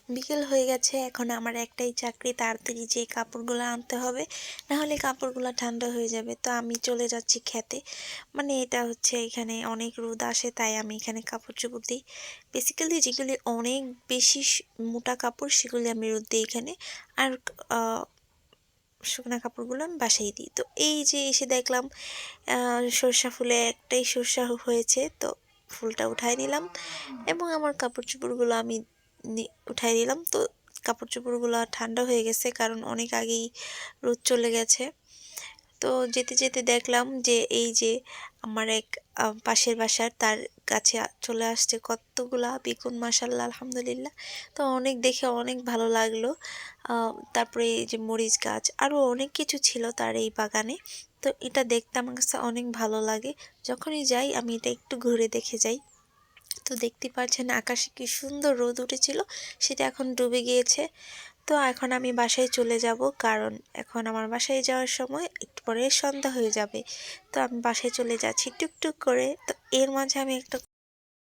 বিকেল হয়ে গেছে, এখন আমার একটাই চাকরি, তাড়াতাড়ি যে কাপড়গুলো আনতে হবে, না হলে কাপড়গুলো ঠান্ডা হয়ে যাবে। তো আমি চলে যাচ্ছি খেতে। মানে এটা হচ্ছে এখানে অনেক রোদ আসে, তাই আমি এখানে কাপড় চোপড় দিই। বেসিক্যালি যেগুলি অনেক বেশি মোটা কাপড় সেগুলি আমি রোদ দিই এখানে। আর শুকনা কাপড়গুলো আমি বাসায় দিই। তো এই যে এসে দেখলাম সর্ষা ফুলে একটাই সর্ষা হয়েছে, তো ফুলটা উঠাই নিলাম এবং আমার কাপড় চোপড়গুলো আমি উঠাই দিলাম। তো কাপড় চোপড়গুলো ঠান্ডা হয়ে গেছে, কারণ অনেক আগেই রোদ চলে গেছে। তো যেতে যেতে দেখলাম যে এই যে আমার এক পাশের বাসার তার কাছে চলে আসছে কতগুলা বেগুন, মাশাল্লাহ আলহামদুলিল্লাহ। তো অনেক দেখে অনেক ভালো লাগলো। তারপরে এই যে মরিচ গাছ, আরও অনেক কিছু ছিল তার এই বাগানে। তো এটা দেখতে আমার কাছে অনেক ভালো লাগে। যখনই যাই আমি এটা একটু ঘুরে দেখে যাই। তো দেখতে পাচ্ছেন আকাশে কি সুন্দর রোদ উঠেছিল, সেটা এখন ডুবে গিয়েছে। তো এখন আমি বাসায় চলে যাব, কারণ এখন আমার বাসায় যাওয়ার সময় একটু পরে সন্ধ্যা হয়ে যাবে। তো আমি বাসায় চলে যাচ্ছি টুকটুক করে। তো এর মাঝে আমি একটা